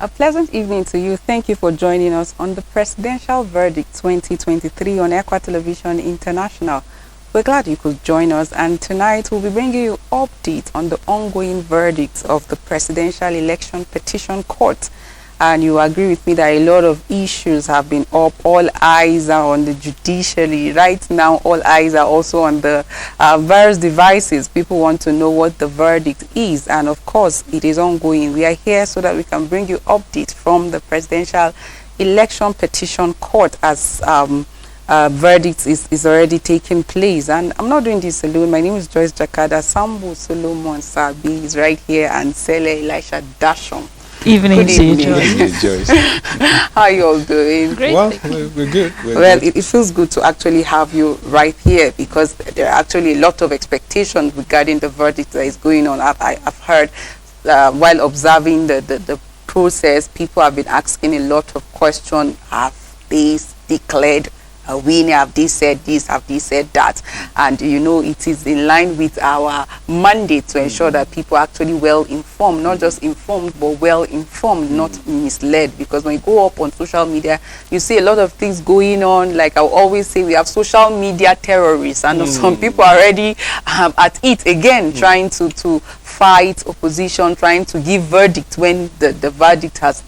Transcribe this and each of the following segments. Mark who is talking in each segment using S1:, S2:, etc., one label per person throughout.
S1: A pleasant evening to you. Thank you for joining us on the Presidential Verdict 2023 on Equa Television International. We're glad you could join us, and tonight we'll be bringing you updates on the ongoing verdicts of the Presidential Election Petition Court. And you agree with me that a lot of issues have been up. All eyes are on the judiciary. Right now, all eyes are also on the various devices. People want to know what the verdict is. And of course, it is ongoing. We are here so that we can bring you updates from the Presidential Election Petition Court as verdict is already taking place. And I'm not doing this alone. My name is Joyce Jakada. Sambu Solomon Sabi is right here, and Sele Elisha Dashon.
S2: Evening to you,
S1: Joyce. How are you all doing?
S2: Great.
S3: Well, we're good.
S1: It feels good to actually have you right here, because there are actually a lot of expectations regarding the verdict that is going on. I've heard while observing the process, people have been asking a lot of questions. Have they declared a winner? Have they said this? Have they said that? And you know, it is in line with our mandate to ensure that people are actually well informed, not just informed, but well informed, not misled. Because when you go up on social media, you see a lot of things going on. Like I always say, we have social media terrorists, and some people are already at it again, trying to fight opposition, trying to give verdict when the verdict has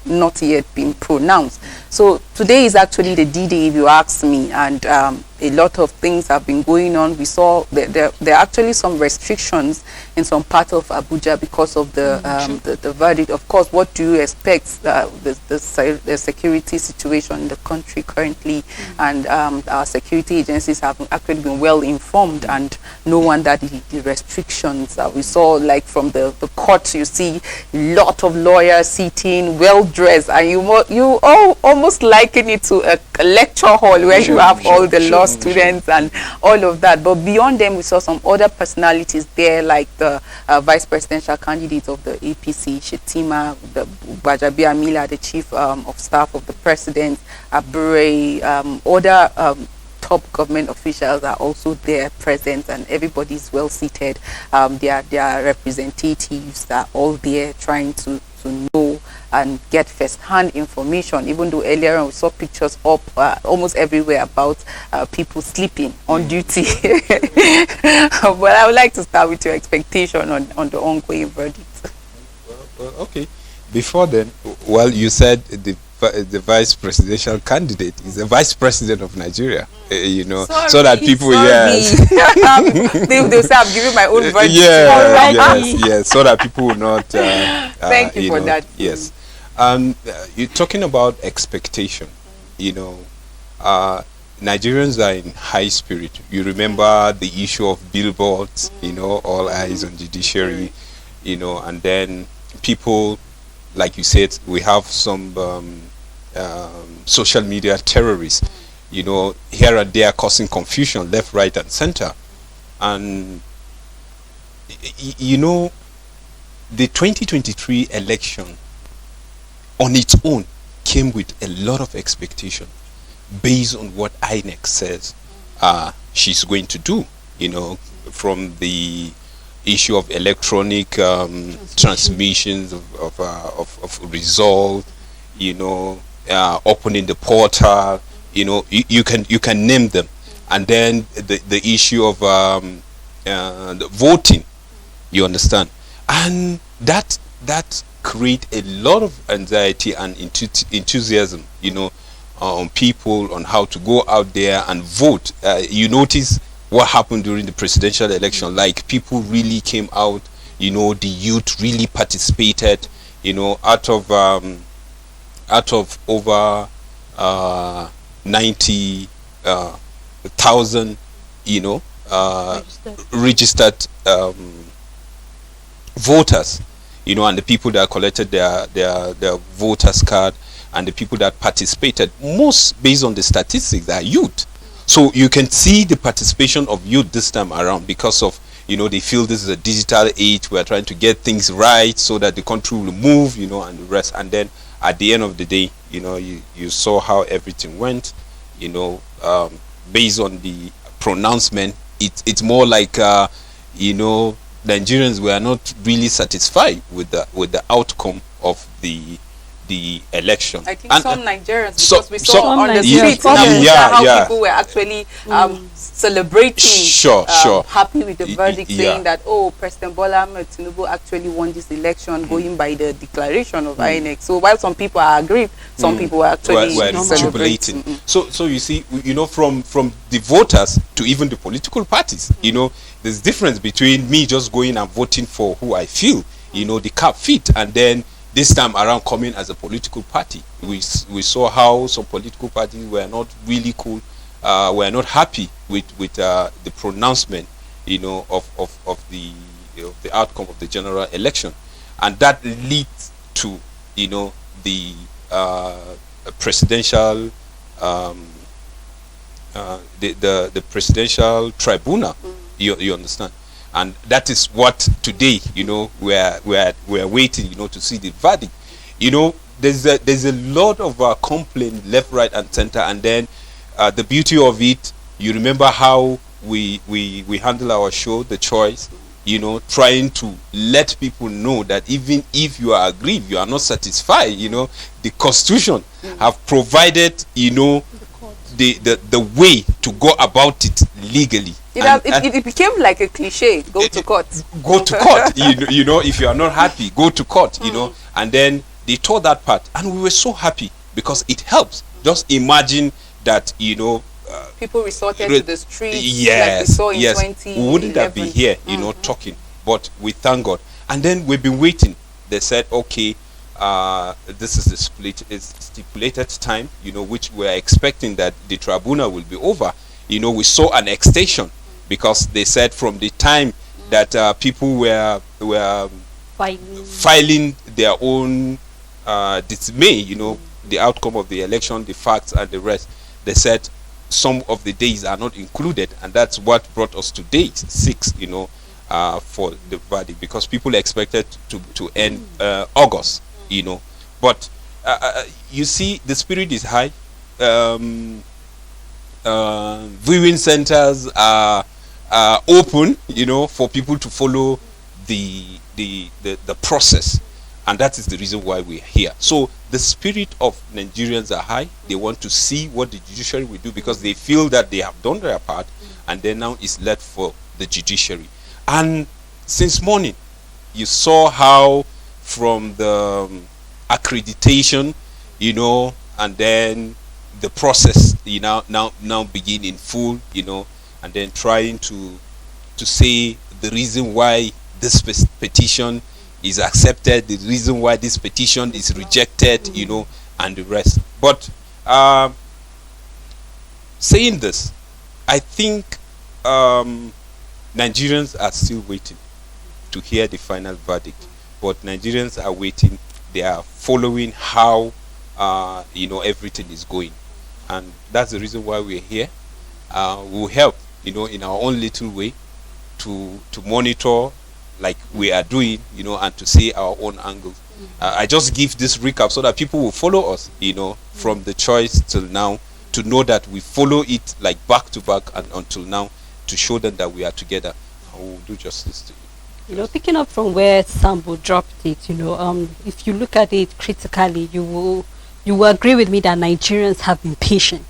S1: not yet been pronounced. So today is actually the D-Day, if you ask me, and a lot of things have been going on. We saw there are actually some restrictions in some part of Abuja because of the verdict. Of course, what do you expect? The security situation in the country currently, and our security agencies have actually been well informed and know wonder the restrictions. We saw, like from the court, you see a lot of lawyers sitting well dressed, and you all almost liken it to a lecture hall where you have all the law students and all of that. But beyond them, we saw some other personalities there, like the vice presidential candidate of the APC, Shetima, the Bajabi Amila, the chief of staff of the president, Abure, other top government officials are also there present, and everybody is well seated. Their representatives are all there trying to know and get first-hand information, even though earlier on we saw pictures up almost everywhere about people sleeping on duty. But I would like to start with your expectation on the ongoing verdict.
S3: Well, okay. Before then, well, you said the vice presidential candidate is the vice president of Nigeria, you know, so that people, yes.
S1: They'll say I'm giving my own verdict.
S3: Yes, so that people will not.
S1: Thank you for that.
S3: Yes. You're talking about expectation, you know. Nigerians are in high spirit. You remember the issue of billboards, you know, all eyes on judiciary, you know, and then people, like you said, we have some social media terrorists, you know, here and there causing confusion left, right, and center. And you know, the 2023 election on its own came with a lot of expectation based on what INEC says she's going to do, you know, from the issue of electronic transmissions of result, you know, opening the portal, you know, you can name them, and then the issue of the voting, you understand, and that create a lot of anxiety and enthusiasm, you know, on people on how to go out there and vote. You notice what happened during the presidential election, like people really came out, you know, the youth really participated, you know, out of over 90,000 you know, registered voters, you know, and the people that collected their voters card, and the people that participated, most based on the statistics, are youth. So you can see the participation of youth this time around, because of, you know, they feel this is a digital age, we're trying to get things right so that the country will move, you know, and the rest. And then at the end of the day, you know, you saw how everything went, you know, based on the pronouncement. It's more like, you know, Nigerians were not really satisfied with the outcome of the the election.
S1: I think some Nigerians,
S3: so-
S1: because we saw
S3: some
S1: on the
S2: Nigerians,
S1: streets in Abuja
S3: yeah,
S1: how
S3: yeah.
S1: people were actually celebrating,
S3: Sure.
S1: happy with the verdict,
S3: Yeah.
S1: saying that, oh, President Bola Ahmed Tinubu actually won this election, going by the declaration of INEC. So while some people are aggrieved, some people were actually
S3: We're
S1: celebrating.
S3: jubilating. So you see, from the voters to even the political parties, there's difference between me just going and voting for who I feel, the cap fit, and then this time around coming as a political party. We saw how some political parties were not really cool, were not happy with the pronouncement, of the outcome of the general election, and that leads to the presidential the presidential tribunal. You understand, and that is what today we're waiting to see the verdict. There's a lot of complaint left, right, and center, and then the beauty of it, you remember how we handle our show, The Choice, trying to let people know that even if you are aggrieved, you are not satisfied, the Constitution have provided, the way to go about it legally.
S1: It became like a cliche. Go to court.
S3: Go to court. If you are not happy, go to court. And then they tore that part, and we were so happy because it helps. Just imagine that
S1: people resorted to the streets.
S3: Yes,
S1: like we saw in
S3: yes.
S1: 2011.
S3: We wouldn't have been here, talking. But we thank God. And then we've been waiting. They said, okay, this is the stipulated time, which we're expecting that the tribunal will be over. We saw an extension because they said from the time that people were filing their own dismay, the outcome of the election, the facts and the rest. They said some of the days are not included, and that's what brought us to date 6, for the verdict, because people expected to end August, but you see, the spirit is high. Viewing centers are open, for people to follow the process, and that is the reason why we're here. So the spirit of Nigerians are high. They want to see what the judiciary will do, because they feel that they have done their part, and then now it's left for the judiciary. And since morning, you saw how from the accreditation, and then the process, now begin in full, and then trying to say the reason why this petition is accepted, the reason why this petition is rejected, and the rest. But saying this, I think Nigerians are still waiting to hear the final verdict. But Nigerians are waiting. They are following how everything is going, and that's the reason why we're here. We'll help, in our own little way, to monitor like we are doing, and to see our own angles. I just give this recap so that people will follow us, from the choice till now, to know that we follow it like back to back and until now, to show them that we are together. And we'll do justice to it.
S2: Picking up from where Sambo dropped it, if you look at it critically, you will agree with me that Nigerians have been patient.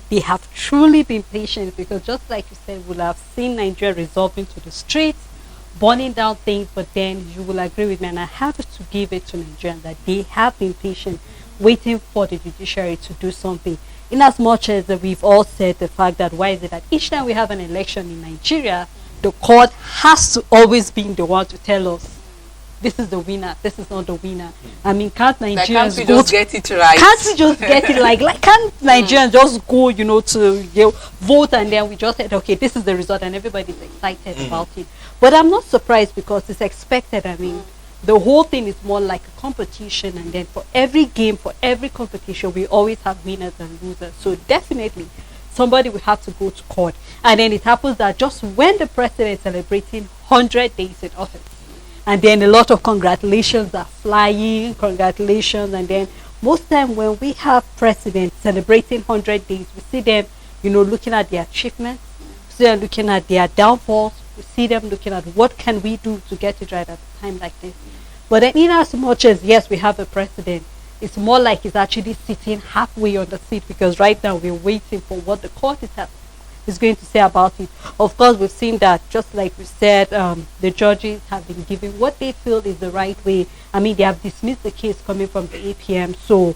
S2: They have truly been patient, because just like you said, we'll have seen Nigeria resolving to the streets, burning down things, but then you will agree with me, and I have to give it to Nigerians, that they have been patient, waiting for the judiciary to do something. In as much as we've all said the fact that why is it that each time we have an election in Nigeria, the court has to always be the one to tell us this is the winner, this is not the winner. I mean, can't Nigerians
S1: get it right?
S2: Can't we just get it like can't Nigerians just go, to vote, and then we just said, okay, this is the result, and everybody's excited about it. But I'm not surprised, because it's expected. I mean, the whole thing is more like a competition, and then for every game, for every competition, we always have winners and losers. So definitely somebody will have to go to court. And then it happens that just when the president is celebrating 100 days in office, and then a lot of congratulations are flying, congratulations, and then most time when we have presidents celebrating 100 days, we see them, looking at their achievements, we see them looking at their downfalls, we see them looking at what can we do to get it right at a time like this. But then in as much as, yes, we have a president, it's more like he's actually sitting halfway on the seat, because right now we're waiting for what the court is going to say about it. Of course, we've seen that, just like we said, the judges have been given what they feel is the right way. I mean, they have dismissed the case coming from the APM, so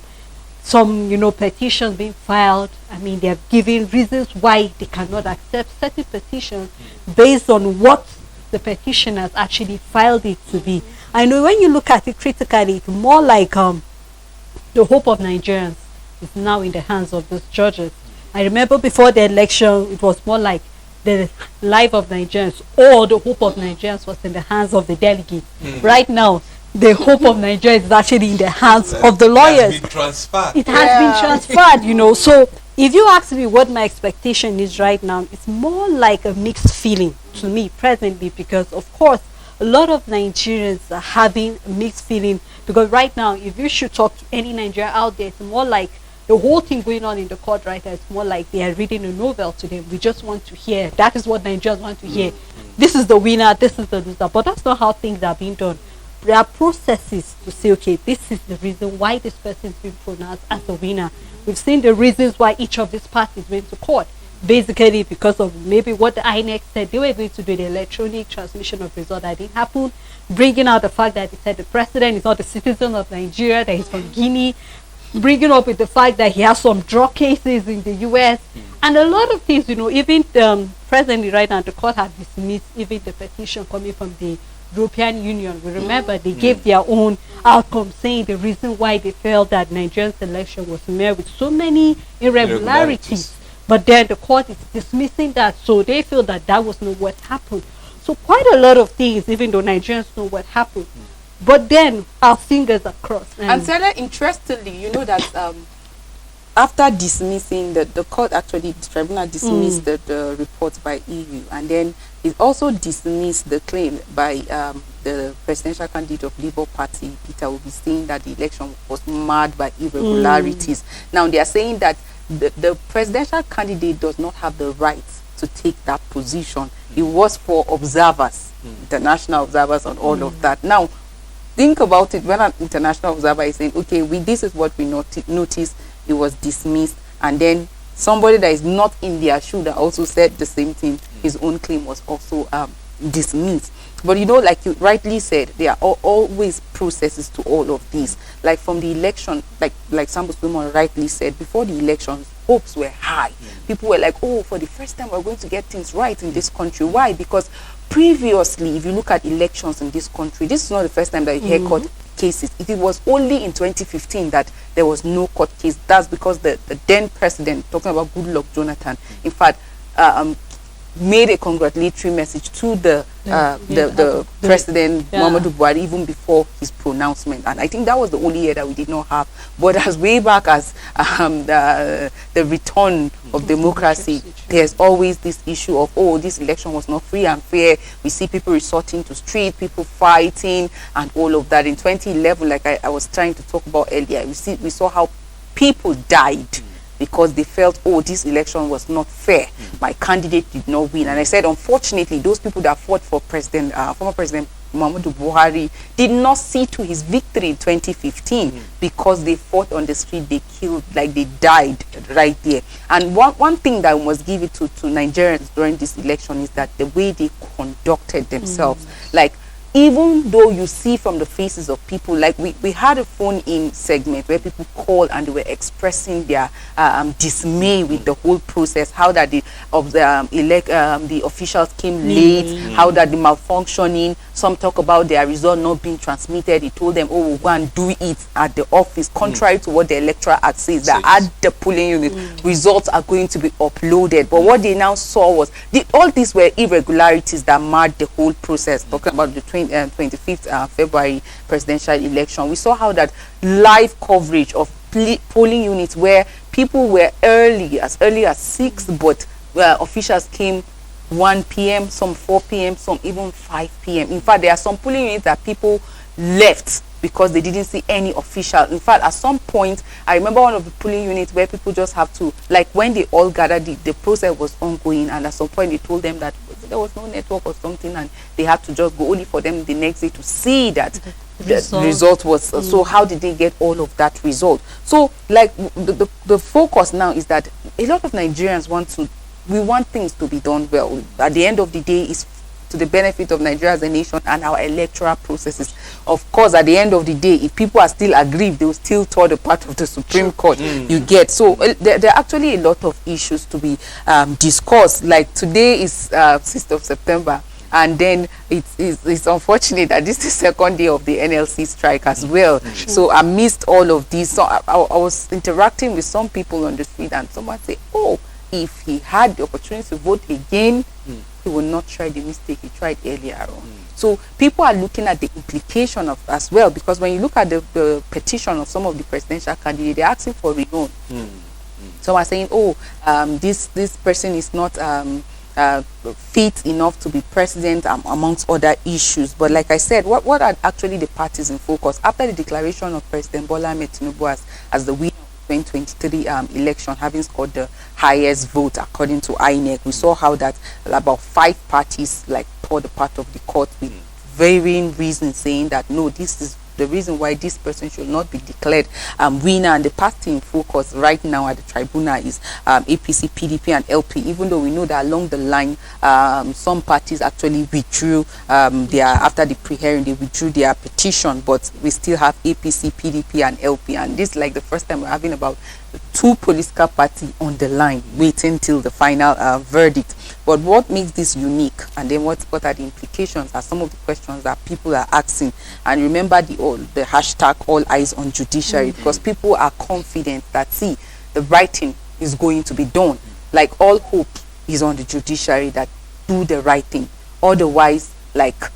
S2: some, petitions being filed. I mean, they have given reasons why they cannot accept certain petitions based on what the petitioners actually filed it to be. I know when you look at it critically, it's more like the hope of Nigerians is now in the hands of those judges. I remember before the election, it was more like the life of Nigerians or the hope of Nigerians was in the hands of the delegates. Right now, the hope of Nigeria is actually in the hands of the lawyers.
S3: It has been transferred.
S2: It has been transferred, So if you ask me what my expectation is right now, it's more like a mixed feeling to me presently, because of course a lot of Nigerians are having a mixed feeling, because right now if you should talk to any Nigerian out there, it's more like the whole thing going on in the court right now, it's more like they are reading a novel to them. We just want to hear. That is what Nigerians want to hear. This is the winner, this is the loser. But that's not how things are being done. There are processes to say, okay, this is the reason why this person is being pronounced as a winner. We've seen the reasons why each of these parties went to court. Basically because of maybe what the INEC said they were going to do, the electronic transmission of results that didn't happen, bringing out the fact that they said the president is not a citizen of Nigeria, that he's from Guinea, bringing up with the fact that he has some drug cases in the US, and a lot of things, even presently right now, the court has dismissed even the petition coming from the European Union. We remember they gave their own outcome, saying the reason why they felt that Nigeria's election was met with so many irregularities. But then the court is dismissing that, so they feel that that was not what happened. So quite a lot of things, even though Nigerians know what happened. But then our fingers are crossed.
S1: And Sarah, interestingly, you know that after dismissing the court, actually the tribunal dismissed the report by EU, and then it also dismissed the claim by the presidential candidate of Labour Party, Peter Obi, saying that the election was marred by irregularities. Now they are saying that the presidential candidate does not have the right to take that position. It was for observers, international observers, and all of that. Now think about it. When an international observer is saying, okay, this is what we noticed, it was dismissed, and then somebody that is not in their shoe that also said the same thing, his own claim was also dismissed. But like you rightly said, there are always processes to all of these. Like from the election, like Sambo Suleiman rightly said, before the elections, hopes were high. People were like, oh, for the first time we're going to get things right in this country. Why? Because previously, if you look at elections in this country, this is not the first time that you hear court cases. It was only in 2015 that there was no court case. That's because the then president, talking about Goodluck Jonathan, in fact, made a congratulatory message to the president Muhammadu Buhari even before his pronouncement, and I think that was the only year that we did not have. But as way back as the return of democracy, there's always this issue of, oh, this election was not free and fair. We see people resorting to street, people fighting, and all of that. In 2011, like I was trying to talk about earlier, we saw how people died because they felt, oh, this election was not fair. My candidate did not win. And I said, unfortunately, those people that fought for former President Muhammadu Buhari did not see to his victory in 2015 because they fought on the street, they killed, like they died right there. And one thing that we must give it to Nigerians during this election is that the way they conducted themselves, like, even though you see from the faces of people, like we had a phone-in segment where people called and they were expressing their dismay with the whole process, how that the officials came late, how that the malfunctioning. Some talk about their result not being transmitted. He told them, oh, we'll go and do it at the office, contrary to what the Electoral Act says, that at the polling unit, results are going to be uploaded. But what they now saw was, all these were irregularities that marred the whole process. Talking about the 25th February presidential election, we saw how that live coverage of polling units where people were early as 6, but officials came 1 p.m., some 4 p.m., some even 5 p.m. In fact, there are some polling units that people left because they didn't see any official. In fact, at some point, I remember one of the polling units where people just have to, like when they all gathered, the process was ongoing, and at some point they told them that there was no network or something, and they had to just go, only for them the next day to see that result was. So how did they get all of that result? So like the focus now is that a lot of Nigerians we want things to be done well. At the end of the day, is to the benefit of Nigeria as a nation and our electoral processes. Of course, at the end of the day, if people are still aggrieved, they will still tour the part of the Supreme Court. You get. So there are actually a lot of issues to be discussed. Like today is 6th of September. And then it's unfortunate that this is the second day of the NLC strike as well. So amidst all of this, so I was interacting with some people on the street, and someone said, oh, if he had the opportunity to vote again, he will not try the mistake he tried earlier on. So people are looking at the implication of as well, because when you look at the petition of some of the presidential candidates, they're asking for renewal. Some are saying, oh, this person is not fit enough to be president, amongst other issues. But like I said, what are actually the parties in focus after the declaration of President Bola Ahmed Tinubu as the winner 2023 election, having scored the highest vote according to INEC? We saw how that about 5 parties like poured the part of the court with varying reasons, saying that no, this is the reason why this person should not be declared winner. And the party in focus right now at the tribunal is APC, PDP and LP, even though we know that along the line some parties actually withdrew after the pre-hearing, they withdrew their petition, but we still have APC, PDP and LP, and this is like the first time we're having about 2 political parties on the line waiting till the final verdict. But what makes this unique, and then what are the implications, are some of the questions that people are asking. And remember the hashtag all eyes on judiciary, because people are confident that, see, the right thing is going to be done. Like, all hope is on the judiciary that do the right thing. Otherwise, like,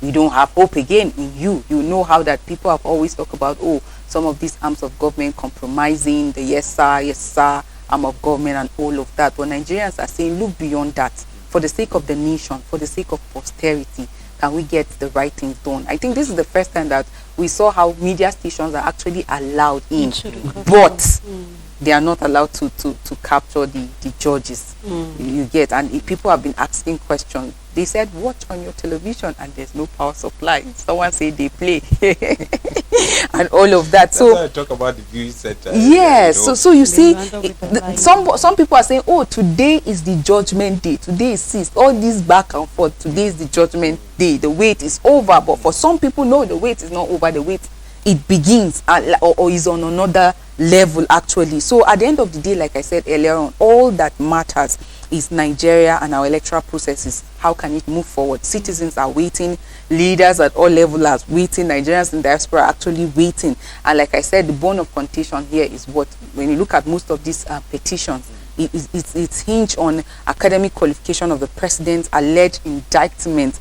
S1: we don't have hope again in you. You know how that people have always talked about, oh, some of these arms of government compromising the yes sir arm of government and all of that. But Nigerians are saying, look beyond that. For the sake of the nation, for the sake of posterity, can we get the right things done? I think this is the first time that we saw how media stations are actually allowed in, but they are not allowed to capture the judges. You get. And if people have been asking questions, they said, watch on your television and there's no power supply. Someone said they play. And all of that.
S3: That's why I talk about the viewing center.
S1: Yes. You know. So you see, some people are saying, oh, today is the judgment day. Today is 6th. All this back and forth. Today is the judgment day. The wait is over. But for some people, no, the wait is not over. The wait, it begins or is on another level actually. So at the end of the day, like I said earlier on, all that matters is Nigeria and our electoral processes. How can it move forward? Citizens are waiting, leaders at all levels are waiting, Nigerians in diaspora are actually waiting. And like I said, the bone of contention here is what, when you look at most of these petitions, it's hinged on academic qualification of the president, alleged indictment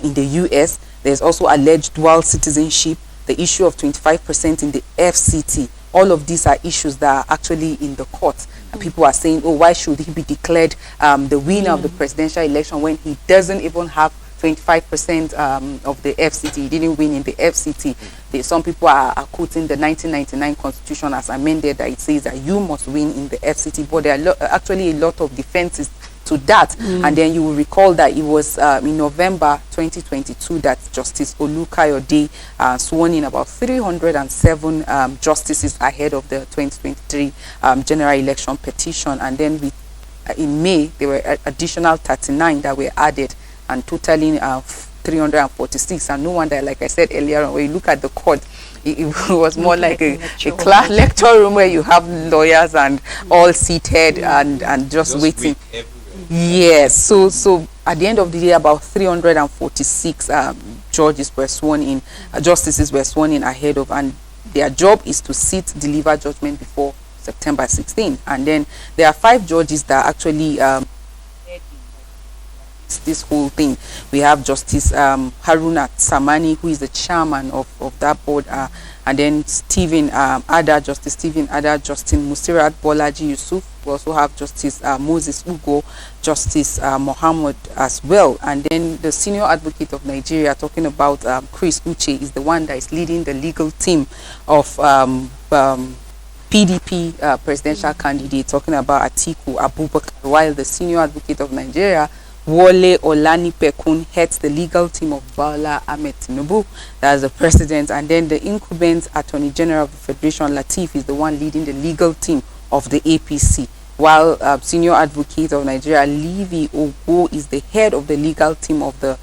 S1: in the US. There's also alleged dual citizenship, the issue of 25% in the FCT. All of these are issues that are actually in the court. And people are saying, oh, why should he be declared the winner of the presidential election when he doesn't even have 25% of the FCT? He didn't win in the FCT. Some people are quoting the 1999 constitution as amended, that it says that you must win in the FCT. But there are actually a lot of defenses to that. And then you will recall that it was in November 2022 that Justice Olukayode sworn in about 307 justices ahead of the 2023 general election petition. And then in May, there were additional 39 that were added, and totaling 346. And no wonder, like I said earlier on, when you look at the court, it was more like a class lecture room where you have lawyers and all seated and just waiting. Yes, so at the end of the day, about 346 judges were sworn in, justices were sworn in ahead of, and their job is to deliver judgment before September 16. And then there are 5 judges that actually this whole thing. We have Justice Haruna Samani, who is the chairman of that board, and then Stephen Ada, Justice Stephen Ada, Justice Musirat Bolaji Yusuf. We also have Justice Moses Ugo, Justice Mohammed as well. And then the senior advocate of Nigeria, talking about Chris Uche, is the one that is leading the legal team of PDP presidential candidate, talking about Atiku Abubakar, while the senior advocate of Nigeria, Wole Olanipekun heads the legal team of Bola Ahmed Tinubu, that's the president, and then the incumbent Attorney General of the Federation, Lateef, is the one leading the legal team of the APC, while Senior Advocate of Nigeria, Levi Ogo, is the head of the legal team of the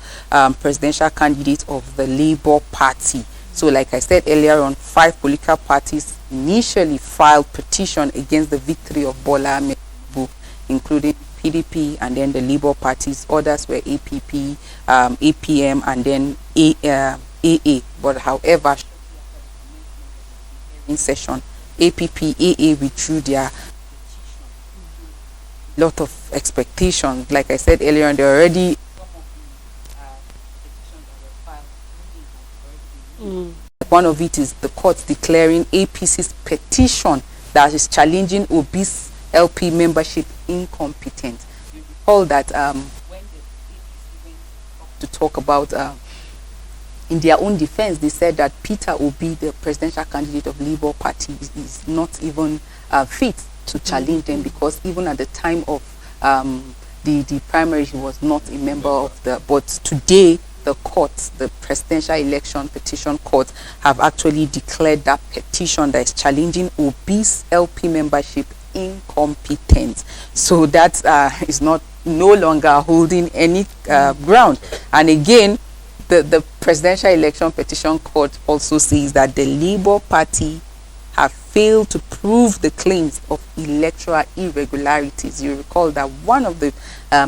S1: presidential candidate of the Labour Party. So like I said earlier on, 5 political parties initially filed petition against the victory of Bola Ahmed Tinubu, including PDP and then the Labour parties. Others were APP, APM, and then AA. But however, in session, APP, AA withdrew their lot of expectations. Like I said earlier on, there are already one of it is the court declaring APC's petition that is challenging Obi's LP membership incompetent. You recall that when the APC went up to talk about in their own defense, they said that Peter Obi, the presidential candidate of Labour Party, is not even fit to challenge them, because even at the time of the primary, he was not a member of the. But today, the courts, the Presidential Election Petition Court, have actually declared that petition that is challenging Obi's LP membership incompetent. So that is no longer holding any ground. And again, the Presidential Election Petition Court also says that the Labour Party have failed to prove the claims of electoral irregularities. You recall that one of the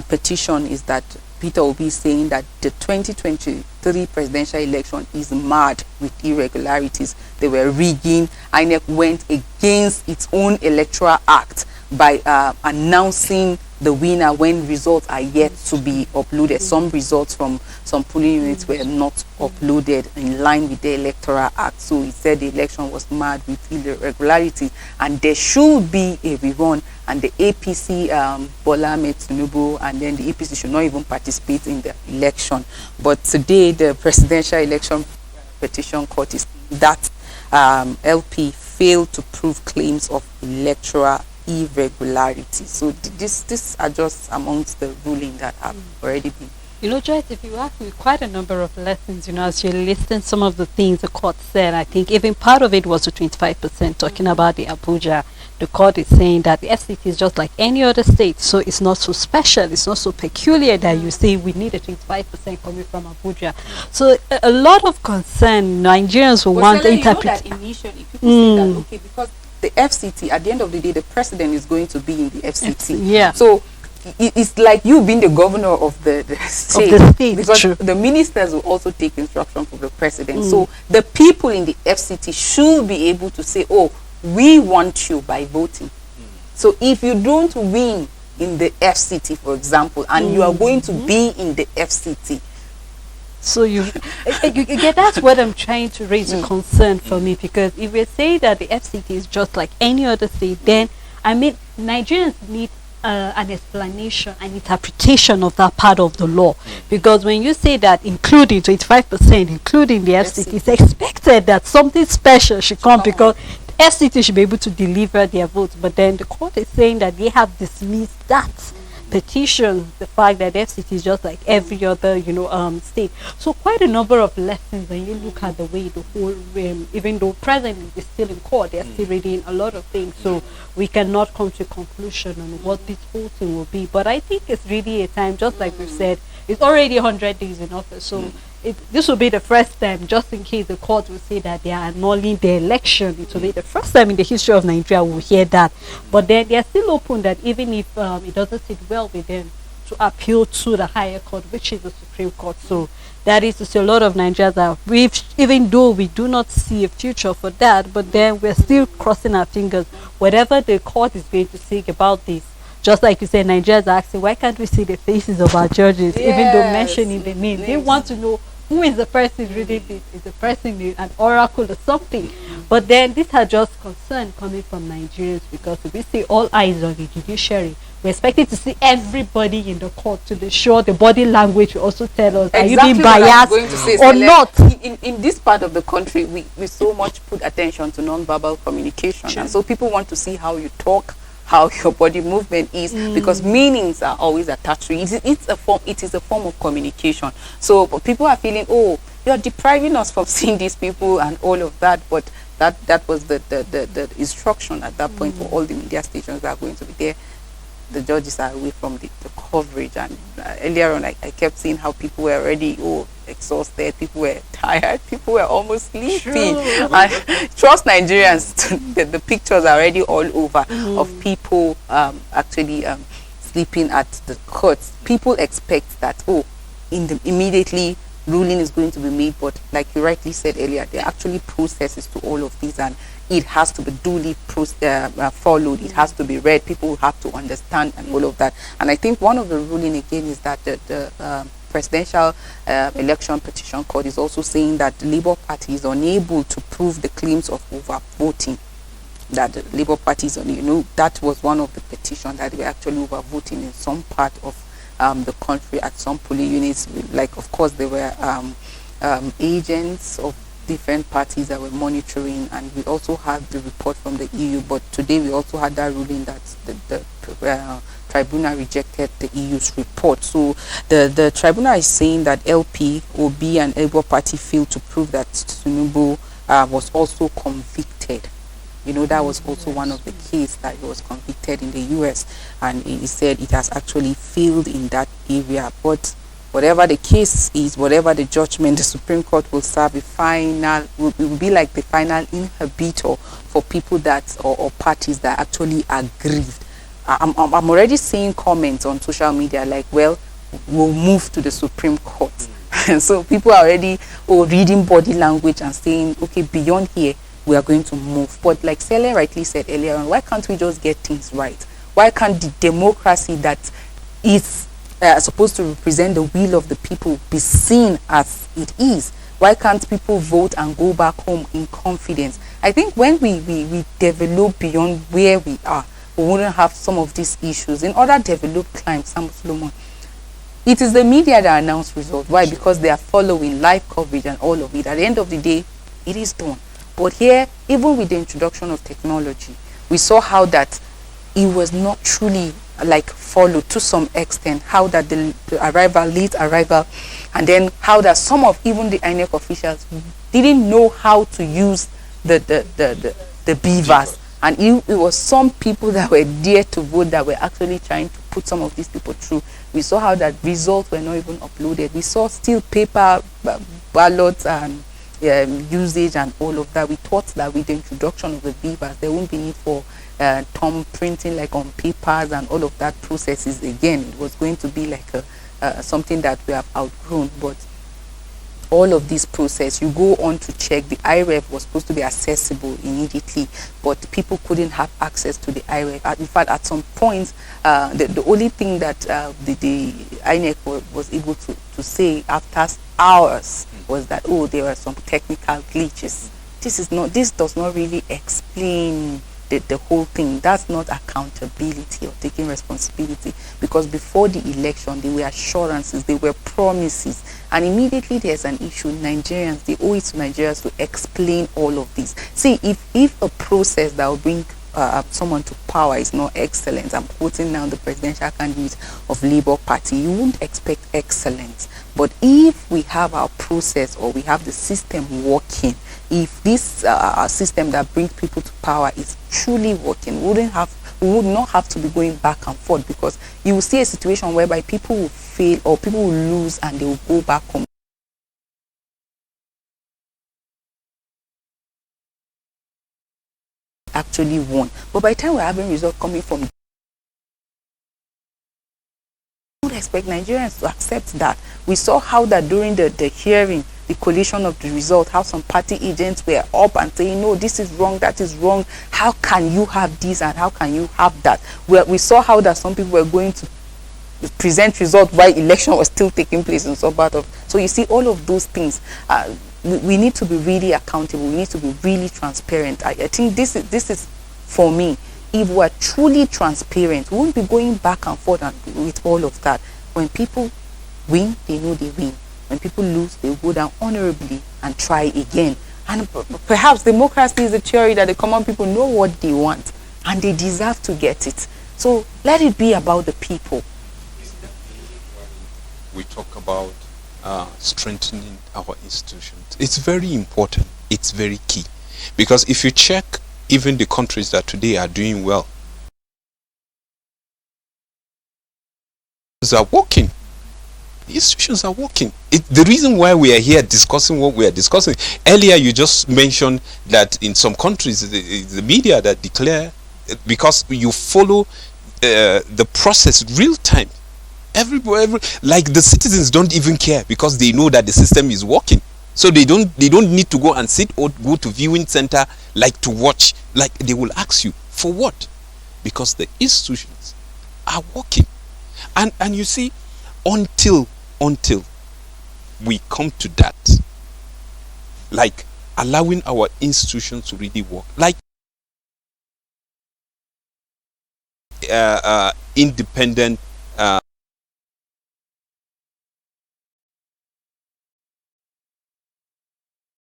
S1: petition is that Peter Obi is saying that the 2023 presidential election is marred with irregularities. They were rigging. INEC went against its own electoral act by announcing the winner when results are yet to be uploaded. Some results from some polling units were not uploaded in line with the electoral act. So he said the election was marred with irregularity and there should be a rerun, and the APC, Bola Ahmed Tinubu, and then the APC should not even participate in the election. But today, the Presidential Election Petition Court is that LP failed to prove claims of electoral irregularity. So this are just amongst the ruling that have already been.
S2: You know, Joyce, if you ask me, quite a number of lessons, you know, as you're listing some of the things the court said, I think even part of it was the 25%, talking about the Abuja. The court is saying that the FCT is just like any other state, so it's not so special, it's not so peculiar that you say we need a 25% coming from Abuja. So a lot of concern, Nigerians will want to interpret.
S1: You know that initially people say that, okay, because the FCT, at the end of the day, the president is going to be in the FCT.
S2: Yeah.
S1: So it's like you being the governor of the state.
S2: Of the state,
S1: because
S2: true.
S1: the ministers will also take instruction from the president. So the people in the FCT should be able to say, oh, we want you by voting. So if you don't win in the FCT, for example, and you are going to be in the FCT,
S2: so you get, that's what I'm trying to raise a concern for me, because if we say that the FCT is just like any other state, then I mean Nigerians need an explanation, an interpretation of that part of the law, because when you say that including 25%, including the FCT, it's expected that something special should come, because FCT should be able to deliver their votes. But then the court is saying that they have dismissed that petition, the fact that FCT is just like every other, you know, state. So quite a number of lessons when you look at the way the whole, even though presently is still in court, they're still reading a lot of things. So we cannot come to a conclusion on what this whole thing will be. But I think it's really a time, just like we've said, it's already 100 days in office. So this will be the first time, just in case the court will say that they are annulling the election. It will be the first time in the history of Nigeria we'll hear that. But then they are still open that even if it doesn't sit well with them, to appeal to the higher court, which is the Supreme Court. So that is to say, a lot of Nigerians are, even though we do not see a future for that, but then we're still crossing our fingers. Whatever the court is going to say about this, just like you said, Nigerians are asking, why can't we see the faces of our judges, even though mentioning the name? They want to know who is the person reading this. Is the person an oracle or something? But then these are just concern coming from Nigerians, because if we see all eyes on the judiciary, we're expecting to see everybody in the court to be sure the body language will also tell us, are you being biased or not?
S1: In this part of the country, we so much put attention to non-verbal communication. And so people want to see how you talk, how your body movement is, because meanings are always attached to it. It is a form of communication. So people are feeling, oh, you're depriving us from seeing these people and all of that, but that was the instruction at that point for all the media stations that are going to be there. The judges are away from the coverage, and earlier on I kept seeing how people were already exhausted, people were tired, people were almost sleeping. And trust Nigerians, the pictures are already all over of people actually sleeping at the courts. People expect that, oh, immediately ruling is going to be made, but like you rightly said earlier, there are actually processes to all of these, and it has to be duly followed. It has to be read. People have to understand and all of that. And I think one of the ruling again is that the Presidential Election Petition Court is also saying that the Labour Party is unable to prove the claims of overvoting. That the Labour Party is that was one of the petitions that were actually overvoting in some part of the country at some polling units. Like, of course, there were agents of different parties that were monitoring, and we also had the report from the EU. But today we also had that ruling that the tribunal rejected the EU's report. So the tribunal is saying that LP, OB and Labour Party failed to prove that Tinubu was also convicted. That was also one of the cases that he was convicted in the US, and he said it has actually failed in that area. But whatever the case is, whatever the judgment, the Supreme Court will serve will be like the final inhibitor for people that or parties that actually aggrieved. I'm already seeing comments on social media like, well, we'll move to the Supreme Court. So people are already reading body language and saying, okay, beyond here, we are going to move. But like Sele rightly said earlier on, why can't we just get things right? Why can't the democracy that is supposed to represent the will of the people be seen as it is? Why can't people vote and go back home in confidence? I think when we develop beyond where we are, we wouldn't have some of these issues. In other developed climes, Solomon, it is the media that announce results. Why? Because they are following live coverage and all of it. At the end of the day, it is done. But here, even with the introduction of technology, we saw how that it was not truly followed to some extent, how that the late arrival, and then how that some of even the INEC officials didn't know how to use the beavers. And it was some people that were there to vote that were actually trying to put some of these people through. We saw how that results were not even uploaded. We saw still paper ballots and usage and all of that. We thought that with the introduction of the beavers, there won't be need for thumb printing like on papers and all of that processes again. It was going to be like something that we have outgrown. But all of this process, you go on to check, the IREF was supposed to be accessible immediately, but people couldn't have access to the IREF. In fact, at some point, the only thing that the INEC was able to say after hours was that, oh, there were some technical glitches. This does not really explain the whole thing. That's not accountability or taking responsibility, because before the election there were assurances, there were promises, and immediately there's an issue. Nigerians, they owe it to Nigerians to explain all of this. See, if a process that will bring someone to power is not excellent, I'm quoting now the presidential candidate of Labour Party, you wouldn't expect excellence. But if we have our process, or we have the system working, if this system that brings people to power is truly working, we would not have to be going back and forth, because you will see a situation whereby people will fail or people will lose and they will go back home. Actually won. But by the time we're having results coming from, don't expect Nigerians to accept that. We saw how that during the hearing, the collation of the result, how some party agents were up and saying, no, this is wrong, that is wrong, how can you have this and how can you have that? We saw how that some people were going to present results while election was still taking place in some part of. So you see, all of those things, we need to be really accountable, we need to be really transparent. I think this is for me, if we are truly transparent, we won't be going back and forth with all of that. When people win, they know they win. When people lose, they go down honorably and try again. And perhaps democracy is a theory that the common people know what they want. and they deserve to get it. So let it be about the people.
S3: We talk about strengthening our institutions. It's very important. It's very key. Because if you check even the countries that today are doing well, are working. The institutions are working. The reason why we are here discussing what we are discussing, earlier you just mentioned that in some countries the media that declare, because you follow the process real time, like the citizens don't even care because they know that the system is working. So they don't need to go and sit or go to viewing center like to watch. Like they will ask you for what? Because the institutions are working. And you see, until we come to that, like allowing our institutions to really work, like independent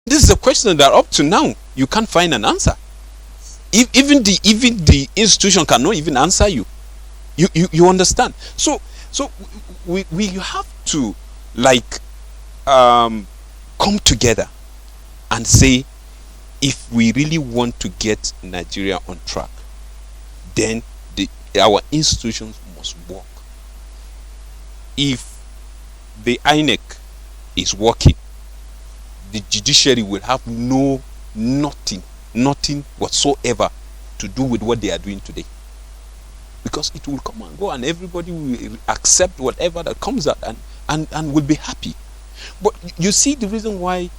S3: this is a question that up to now you can't find an answer. Even the institution cannot even answer you. You understand? So we have to like come together and say, if we really want to get Nigeria on track, then our institutions must work. If the INEC is working, the judiciary will have nothing whatsoever to do with what they are doing today, because it will come and go and everybody will accept whatever that comes out and will be happy. But you see, the reason why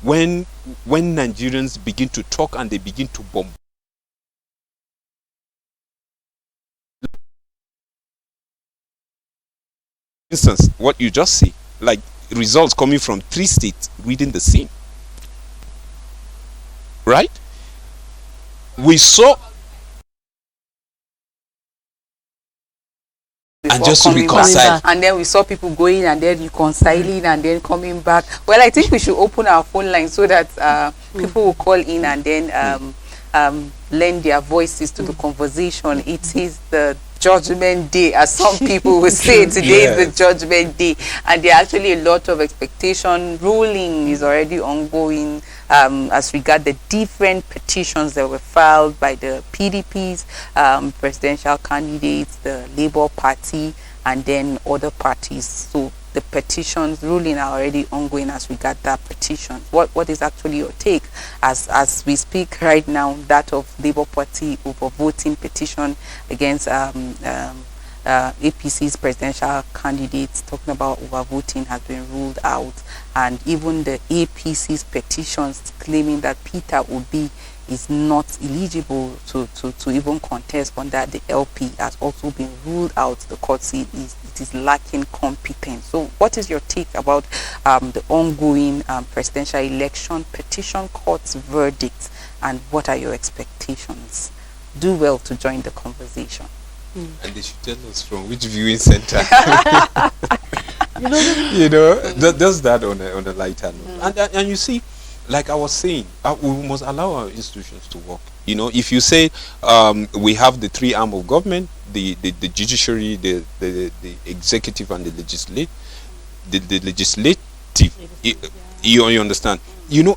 S3: when Nigerians begin to talk and they begin to bomb, for instance, what you just see, like results coming from 3 states reading the same, right? We saw, and just to reconcile,
S1: and then we saw people going and then reconciling and then coming back. Well, I think we should open our phone line so that people will call in and then lend their voices to the conversation. It is the Judgment Day, as some people will say. Today is the Judgment Day, and there are actually a lot of expectation. Ruling is already ongoing as regard the different petitions that were filed by the PDP's presidential candidates, the Labour Party, and then other parties. So the petitions ruling are already ongoing as regard that petition. What is actually your take as we speak right now, that of Labour Party overvoting petition against APC's presidential candidates, talking about overvoting has been ruled out, and even the APC's petitions claiming that Peter Obi is not eligible to even contest under the LP has also been ruled out. The court said it is lacking competence. So what is your take about the ongoing presidential election petition court's verdict, and what are your expectations? Do well to join the conversation.
S3: And they should tell us from which viewing center. Does that on a lighter note. And you see, like I was saying, we must allow our institutions to work. If you say we have the 3 arms of government, the judiciary, the executive, and the legislative, you understand?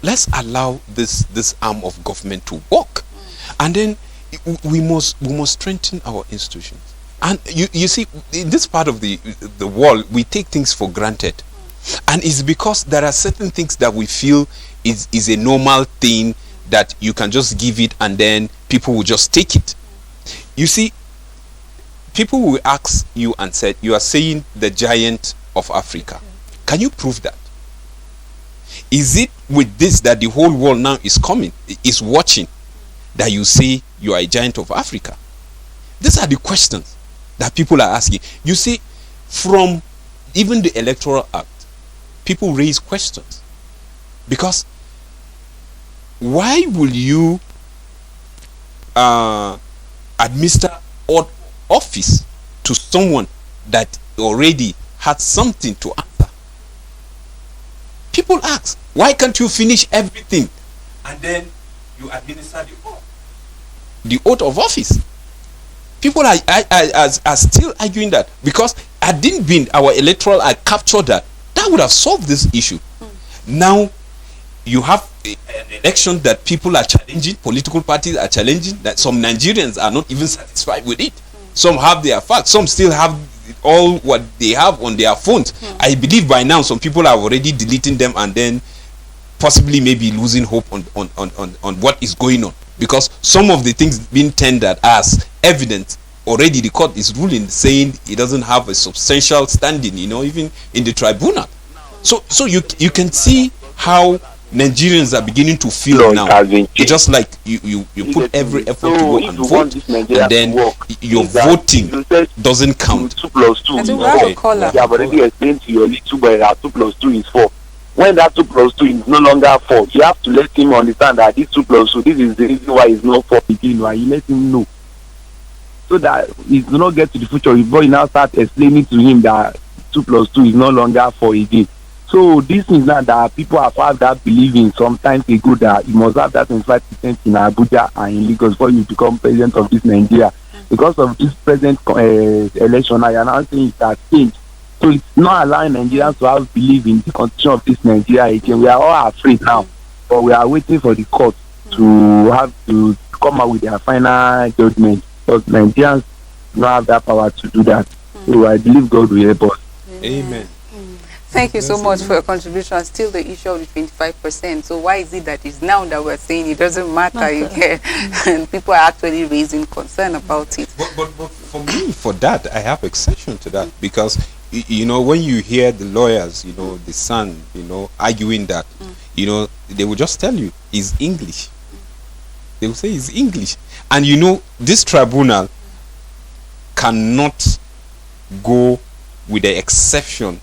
S3: Let's allow this arm of government to work, and then we must strengthen our institutions. And you see, in this part of the world, we take things for granted, and it's because there are certain things that we feel is a normal thing that you can just give it and then people will just take it. You see, people will ask you and said, you are saying the giant of Africa. Can you prove that? Is it with this that the whole world now is watching, that you say you are a giant of Africa? These are the questions that people are asking. You see, from even the Electoral Act, people raise questions. Because why will you administer office to someone that already had something to answer? People ask, why can't you finish everything and then you administer the oath? the oath of office. People are still arguing that, because had didn't been our electoral act captured that would have solved this issue. Now you have an election that people are challenging, political parties are challenging, that some Nigerians are not even satisfied with it. Some have their facts, some still have all what they have on their phones. I believe by now some people are already deleting them and then possibly maybe losing hope on what is going on, because some of the things being tendered as evidence already the court is ruling, saying it doesn't have a substantial standing, even in the tribunal. So you can see how Nigerians are beginning to feel now. It's just like you put every effort to go and vote, and then your voting doesn't count.
S4: 2 plus 2 is 4.
S1: Caller.
S4: You have already explained to your little boy that 2 plus 2 is 4. When that 2 plus 2 is no longer 4, you have to let him understand that this 2 plus 2, this is the reason why it's not 4 again. Why you let him know, so that he do not get to the future before you now start explaining to him that 2 plus 2 is no longer 4 again. So this is not that people have had that believing sometimes ago that you must have that 25% in Abuja and in Lagos before you become president of this Nigeria. Because of this present election, I am now saying it has changed. So it's not allowing Nigerians to have belief in the constitution of this Nigeria again. We are all afraid now, but we are waiting for the court to have to come out with their final judgment, because Nigerians don't have that power to do that. So I believe God will help us.
S3: Amen.
S1: Thank you so much for your contribution. Still the issue of the 25%. So why is it that it's now that we're saying it doesn't matter again? And people are actually raising concern about it.
S3: But for me, for that, I have exception to that, because when you hear the lawyers, the son, arguing that, they will just tell you it's English. They will say it's English, and this tribunal cannot go with the exception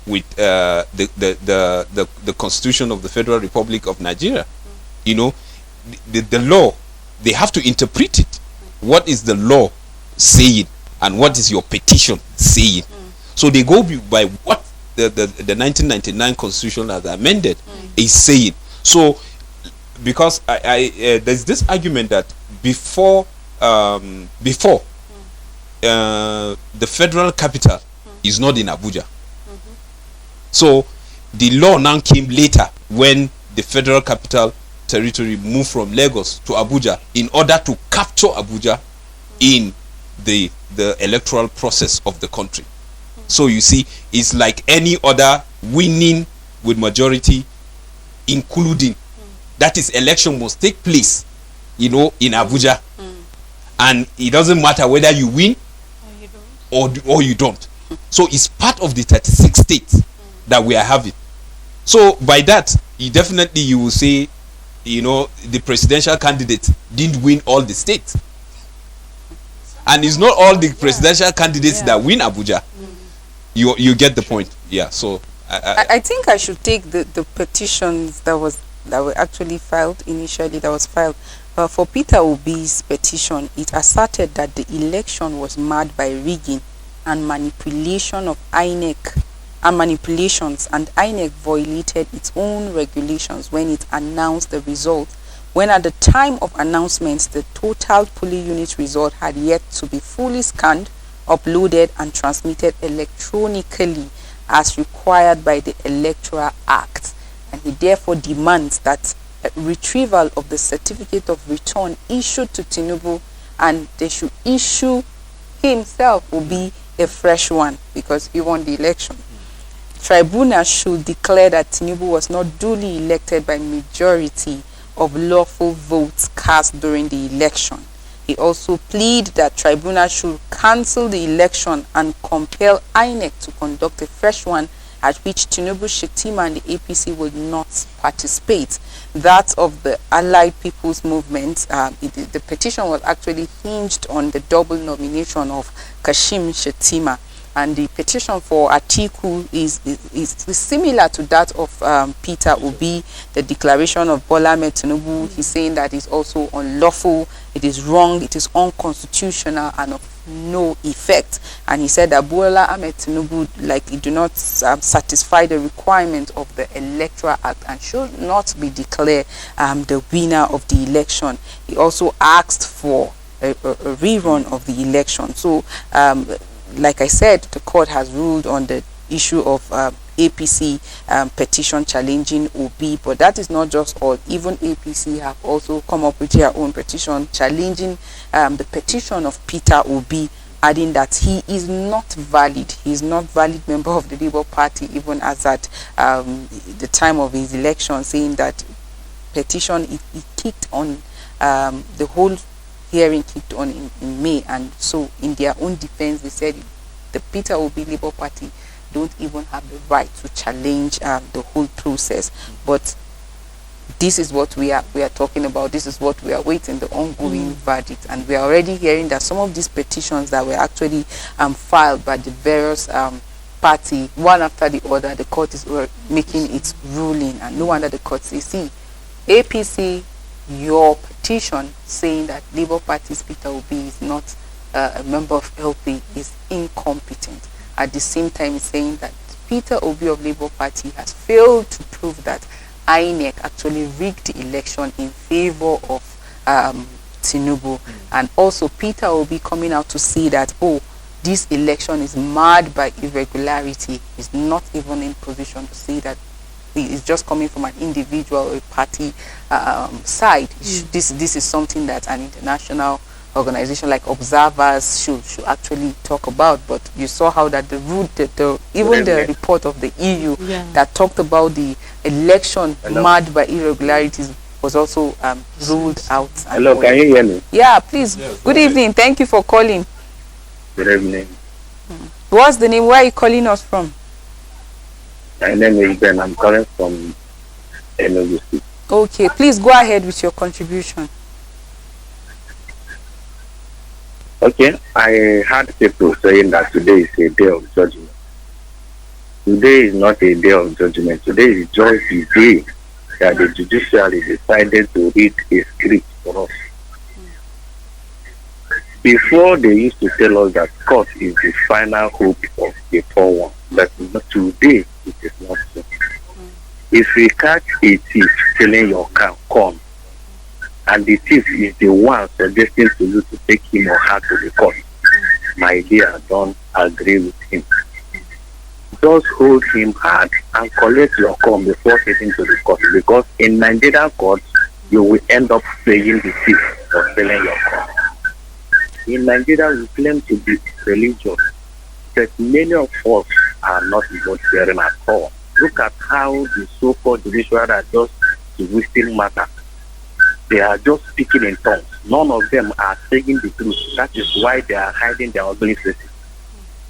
S3: with the Constitution of the Federal Republic of Nigeria. The law, they have to interpret it. What is the law saying, and what is your petition saying? So they go by what the 1999 Constitution as amended is saying. So because there's this argument that before the federal capital is not in Abuja. So the law now came later when the federal capital territory moved from Lagos to Abuja in order to capture Abuja in the electoral process of the country. So you see, it's like any other winning with majority, including that is election must take place, in Abuja, and it doesn't matter whether you win or you don't. So it's part of the 36 states that we are having. So by that, you will say, the presidential candidate didn't win all the states, and it's not all the presidential candidates that win Abuja. You get the point. Yeah. So
S1: I think I should take the petitions that were actually filed initially. That was filed for Peter Obi's petition. It asserted that the election was marred by rigging and manipulation of INEC and manipulations, and INEC violated its own regulations when it announced the result, when at the time of announcements the total polling unit result had yet to be fully scanned, uploaded and transmitted electronically as required by the Electoral Act, and he therefore demands that a retrieval of the certificate of return issued to Tinubu, and they should issue himself will be a fresh one because he won the election. Tribunal should declare that Tinubu was not duly elected by majority of lawful votes cast during the election. He also pleaded that tribunal should cancel the election and compel INEC to conduct a fresh one at which Tinubu, Shetima and the APC will not participate. That of the Allied People's Movement, the petition was actually hinged on the double nomination of Kashim Shetima. And the petition for Atiku is similar to that of Peter Obi. The declaration of Bola Ahmed Tinubu, he's saying that it's also unlawful, it is wrong, it is unconstitutional, and of no effect. And he said that Bola Ahmed Tinubu likely do not satisfy the requirement of the Electoral Act and should not be declared the winner of the election. He also asked for a rerun of the election. So like I said, the court has ruled on the issue of APC petition challenging OB, but that is not just all. Even APC have also come up with their own petition challenging the petition of Peter Obi, adding that he is not valid. He is not valid member of the Labour Party, even as at the time of his election, saying that petition it kicked on, the whole hearing kicked on in May, and so in their own defense they said the Peter Obi Labour Party don't even have the right to challenge the whole process. But this is what we are talking about. This is what we are waiting, the ongoing verdict. And we are already hearing that some of these petitions that were actually filed by the various party, one after the other, the court is making its ruling, and no wonder the court says, see, APC, your petition saying that Labour Party's Peter Obi is not a member of LP is incompetent. At the same time, it's saying that Peter Obi of Labour Party has failed to prove that INEC actually rigged the election in favor of Tinubu. And also Peter Obi coming out to say that, oh, this election is marred by irregularity. He's not even in position to say that it's just coming from an individual or a party side. This is something that an international organization like observers should actually talk about. But you saw how that even the report of the EU that talked about the election marred by irregularities was also ruled out.
S4: Hello, can you hear me?
S1: Yeah, please. Yes, good evening. Thank you for calling.
S4: Good evening.
S1: What's the name? Where are you calling us from?
S4: My name is Ben. I'm calling from Enugu State.
S1: Okay, please go ahead with your contribution.
S4: Okay, I heard people saying that today is a day of judgment. Today is not a day of judgment. Today is just the day that the judiciary decided to read a script for us. Before, they used to tell us that court is the final hope of the poor one, but today it is not so. If we catch a thief stealing your corn, and the thief is the one suggesting to you to take him or her to the court, my dear, don't agree with him. Just hold him hard and collect your corn before heading to the court, because in Nigerian courts, you will end up paying the thief for stealing your corn. In Nigeria, we claim to be religious, but many of us are not God fearing at all. Look at how the so-called judiciary are just twisting matters. They are just speaking in tongues. None of them are saying the truth. That is why they are hiding their ugly faces.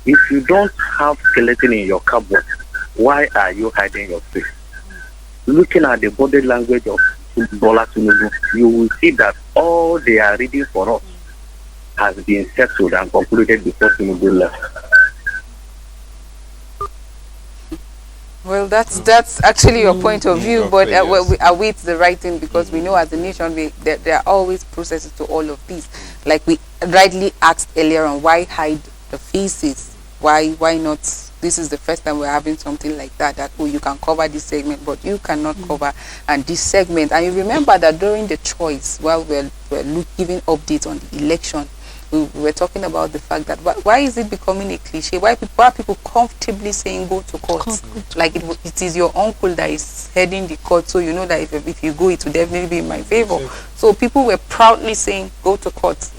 S4: If you don't have skeleton in your cupboard, why are you hiding your face? Looking at the body language of Bola Tinubu, you will see that all they are reading for us has been settled and concluded before Tinubu left.
S1: Well, that's actually your point of view, but we await the right thing, because we know as a nation there are always processes to all of these. Like we rightly asked earlier on, why hide the faces? Why not? This is the first time we're having something like that, oh, you can cover this segment, but you cannot cover and this segment. And you remember that during the choice, while we're giving updates on the election, we were talking about the fact that why is it becoming a cliche? Why are people comfortably saying go to court? Like it is your uncle that is heading the court, so you know that if you go, it will definitely be in my favor. So people were proudly saying go to court,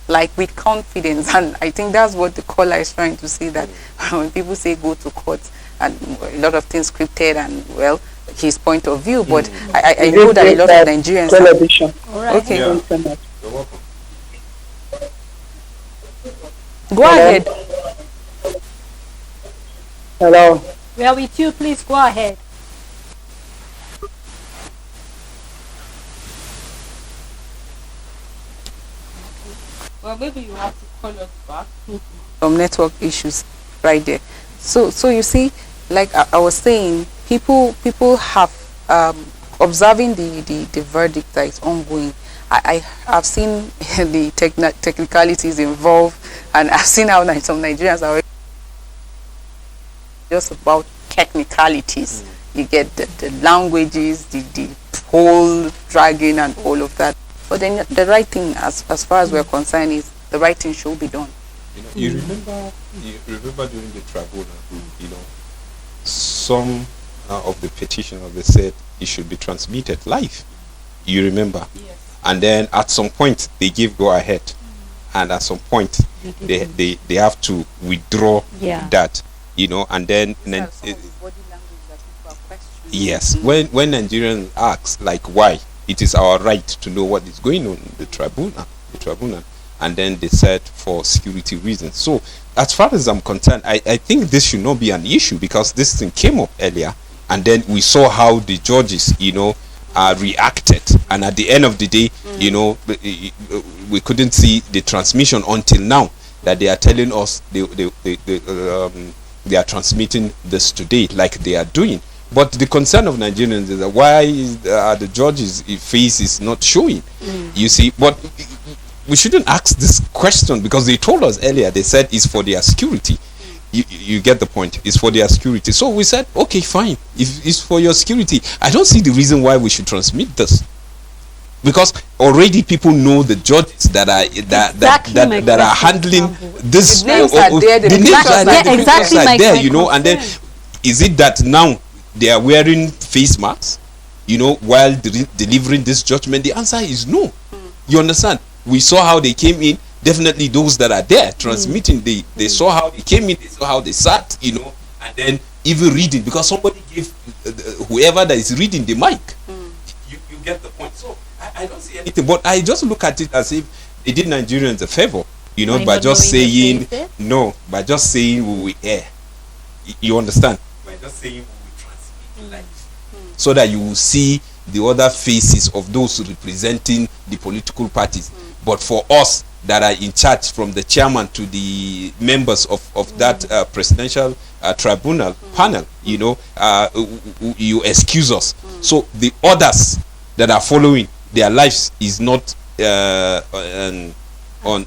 S1: like with confidence. And I think that's what the caller is trying to say, that when people say go to court, and a lot of things scripted, and well, his point of view, but I know that a lot of Nigerians
S5: television.
S2: All right.
S1: Okay.
S5: Thank you so much.
S3: You're welcome.
S1: Go ahead.
S5: Hello.
S2: We are with you. Please go ahead.
S6: Well, maybe you have to call us back.
S1: Some network issues right there. So you see, like I was saying, people have observing the verdict that is ongoing. I have seen the technicalities involved, And I've seen how some Nigerians are just about technicalities. You get the languages, the whole dragging and all of that. But then the right thing, as far as we're concerned, is the right thing should be done.
S3: You remember during the tribunal, some of the petitioners, they said it should be transmitted live. You remember?
S6: Yes.
S3: And then at some point they give go ahead, and at some point they have to withdraw that, and then yes, when Nigerians ask like why, it is our right to know what is going on in the tribunal, and then they said for security reasons. So as far as I'm concerned, I think this should not be an issue, because this thing came up earlier, and then we saw how the judges reacted, and at the end of the day, we couldn't see the transmission until now, that they are telling us they are transmitting this today, like they are doing. But the concern of Nigerians is that why is the judges' face is not showing? You see, but we shouldn't ask this question, because they told us earlier, they said it's for their security. You get the point, it's for their security. So we said, okay, fine, if it's for your security, I don't see the reason why we should transmit this, because already people know the judges that are handling this.
S1: The names are there, the
S3: names are there, the
S2: exactly
S3: are there,
S2: concern.
S3: and then is it that now they are wearing face masks, while delivering this judgment? The answer is no. You understand? We saw how they came in. Definitely those that are there transmitting, they saw how they came in, they saw how they sat, and then even reading, because somebody gave whoever that is reading the mic. You get the point. So I don't see anything, but I just look at it as if they did Nigerians a favor, by just saying no, by just saying we will air. You understand? By just saying we will transmit live, so that you will see the other faces of those representing the political parties. But for us that are in charge, from the chairman to the members of that presidential tribunal panel, you excuse us. So the others that are following, their lives is not on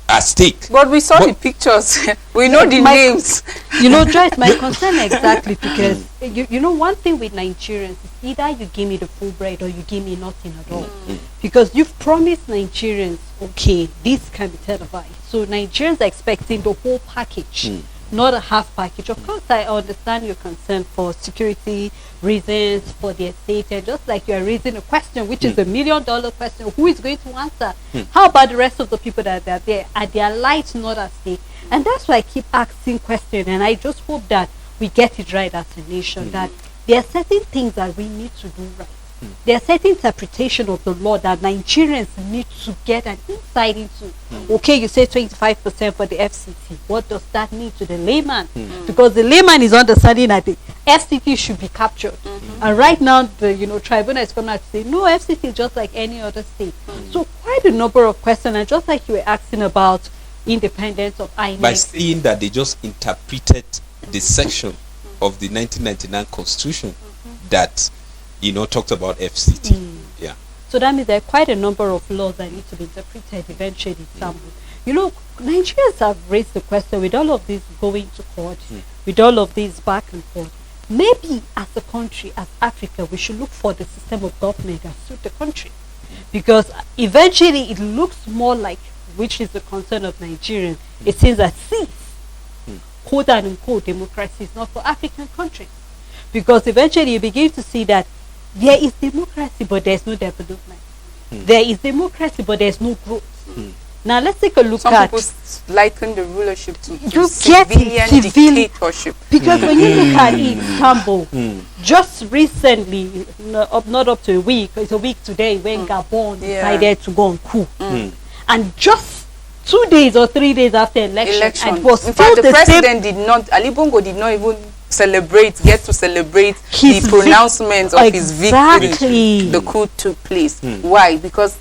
S3: at stake.
S1: But we saw the pictures. We know the names.
S2: Joyce, my concern exactly, because one thing with Nigerians is either you give me the full bread or you give me nothing at all. Because you've promised Nigerians, okay, this can be televised. So Nigerians are expecting the whole package, not a half package. Of course, I understand your concern for security reasons, for their safety, and just like you are raising a question, which is $1 million question, who is going to answer? How about the rest of the people that are there? Are their lives not at stake? And that's why I keep asking questions, and I just hope that we get it right as a nation, that there are certain things that we need to do right. There are certain interpretation of the law that Nigerians need to get an insight into. Okay, you say 25% for the FCT. What does that mean to the layman? Because the layman is understanding that the FCT should be captured. And right now, the tribunal is coming out to say, no, FCT is just like any other state. So quite a number of questions, and just like you were asking about independence of INEC.
S3: By saying that they just interpreted the section of the 1999 Constitution that talked about FCT. Yeah.
S2: So that means there are quite a number of laws that need to be interpreted eventually. Nigerians have raised the question, with all of this going to court, with all of this back and forth, maybe as a country, as Africa, we should look for the system of government that suits the country. Because eventually it looks more like, which is the concern of Nigerians, it seems that quote unquote democracy is not for African countries. Because eventually you begin to see that there is democracy, but there's no development. There is democracy, but there's no growth. Now let's take a look
S1: Some
S2: at...
S1: people liken the rulership to
S2: You
S1: civilian
S2: get it,
S1: dictatorship.
S2: Because when you look at it, Campbell, just recently, not up to a week, it's a week today, when Gabon decided to go on coup. And just 2 days or 3 days after election. And was
S1: in fact, the president did not, Ali Bongo did not even get to celebrate the pronouncement of his victory. The coup took place. Why? Because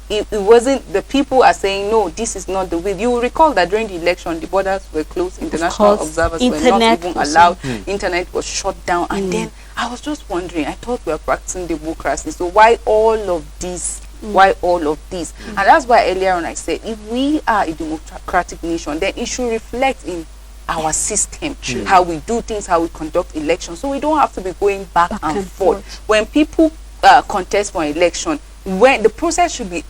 S1: it wasn't, the people are saying, no, this is not the way. You will recall that during the election, the borders were closed, international observers were not even allowed, internet was shut down, and then I was just wondering, I thought we were practicing democracy, so why all of these Why all of this? And that's why earlier on I said, if we are a democratic nation, then it should reflect in our system, how we do things, how we conduct elections, so we don't have to be going back and forth. When people contest for an election, when the process should be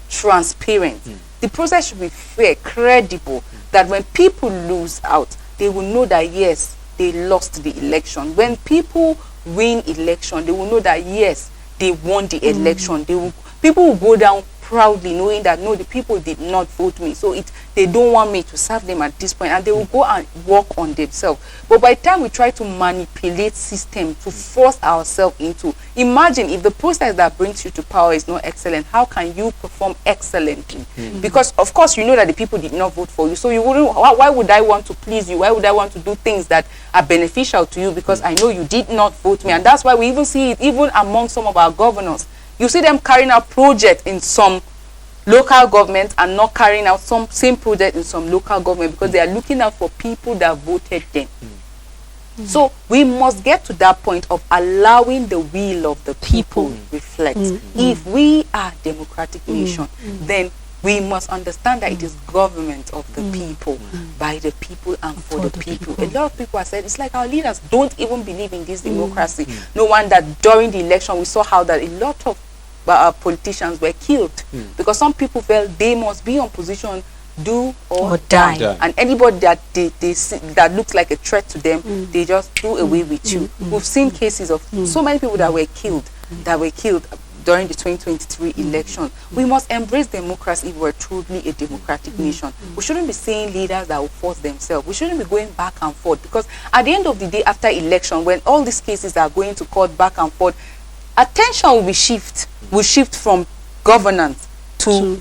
S1: transparent, the process should be fair, credible, that when people lose out, they will know that yes, they lost the election. When people win election, they will know that yes, they won the election. People will go down proudly knowing that no, the people did not vote me, so they don't want me to serve them at this point, and they will go and work on themselves. But by the time we try to manipulate system to force ourselves into, imagine if the process that brings you to power is not excellent, how can you perform excellently? Because of course you know that the people did not vote for you, so you wouldn't. Why would I want to please you? Why would I want to do things that are beneficial to you? Because I know you did not vote me. And that's why we even see it even among some of our governors. You see them carrying out projects in some local government and not carrying out some same project in some local government, because they are looking out for people that voted them. So we must get to that point of allowing the will of the people reflect. If we are a democratic nation, then we must understand that it is government of the people, by the people and for the people. A lot of people have said, it's like our leaders don't even believe in this democracy. No wonder during the election we saw how that a lot of politicians were killed, because some people felt they must be on position, do or die. And anybody that they see, that looks like a threat to them, they just do away with you. We've seen cases of so many people that were killed during the 2023 election. We must embrace democracy if we're truly a democratic nation. We shouldn't be seeing leaders that will force themselves. We shouldn't be going back and forth, because at the end of the day, after election, when all these cases are going to court back and forth, attention will shift from governance to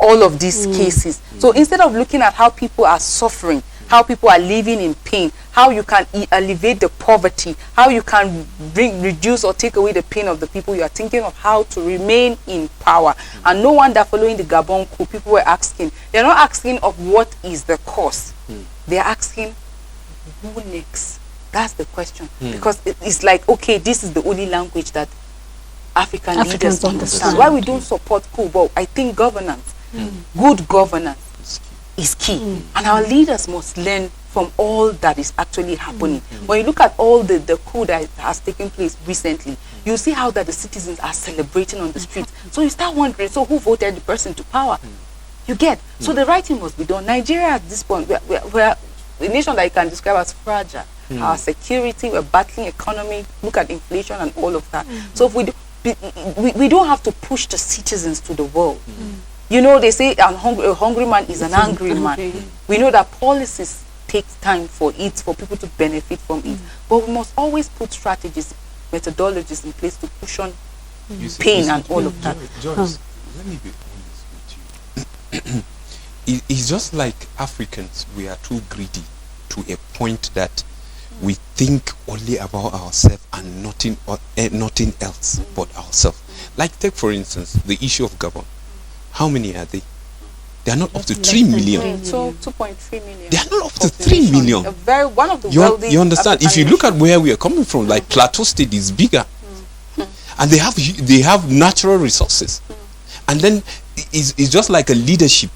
S1: all of these cases. So instead of looking at how people are suffering, how people are living in pain, how you can alleviate the poverty, how you can reduce or take away the pain of the people, you are thinking of how to remain in power. And no wonder following the Gabon coup, people were asking, they're not asking of what is the cause, they're asking who next. That's the question. Because it's like, okay, this is the only language that African leaders understand. Why we don't support coup? But I think governance, good governance is key. And our leaders must learn from all that is actually happening. When you look at all the coup that has taken place recently, you see how that the citizens are celebrating on the streets. So you start wondering, so who voted the person to power? You get? So the right thing must be done. Nigeria at this point, we're a nation that you can describe as fragile. Our security, we're battling economy, look at inflation and all of that. So if we don't have to push the citizens to the wall. You know, they say a hungry man is an angry man. We know that policies take time for people to benefit from it. But we must always put strategies, methodologies in place to cushion pain and all of that.
S3: Joyce, let me be honest with you. It's just like Africans, we are too greedy to a point that we think only about ourselves and nothing else but ourselves. Like take for instance the issue of Gabon. How many are they? They are not up to 3 million.
S1: So 2.3 million.
S3: They are not up to 3 million.
S1: One of the wealthy.
S3: You understand? If you look at where we are coming from, like Plateau State is bigger, and they have natural resources, and then it's just like a leadership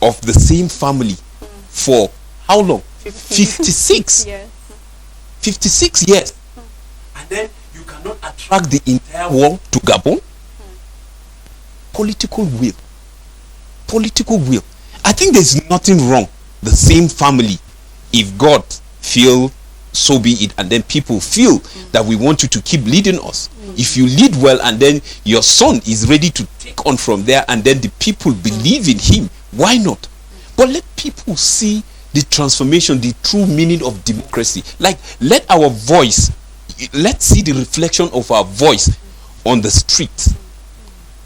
S3: of the same family for how long? 56. 56 years. And then you cannot attract the entire world to Gabon. Political will. I think there's nothing wrong. The same family, if God feel, so be it, and then people feel that we want you to keep leading us. If you lead well and then your son is ready to take on from there, and then the people believe in him, why not? But let people see the transformation, the true meaning of democracy. Like, let our voice, let's see the reflection of our voice on the streets.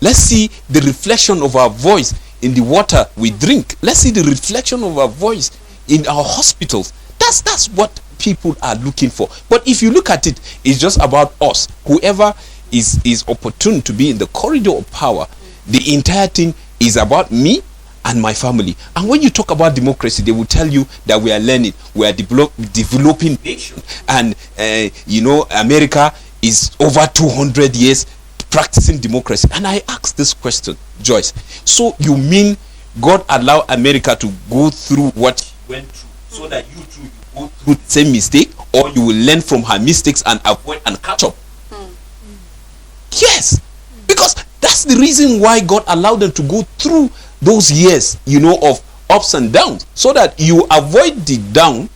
S3: Let's see the reflection of our voice in the water we drink. Let's see the reflection of our voice in our hospitals. That's what people are looking for. But if you look at it, it's just about us. Whoever is opportune to be in the corridor of power, the entire thing is about me and my family. And when you talk about democracy, they will tell you that we are learning, we are developing nation, and America is over 200 years practicing democracy. And I asked this question, Joyce. So you mean God allowed America to go through what he went through so that you too you go through the same mistake, or you will learn from her mistakes and avoid and catch up? Yes, because that's the reason why God allowed them to go through those years, of ups and downs, so that you avoid the down,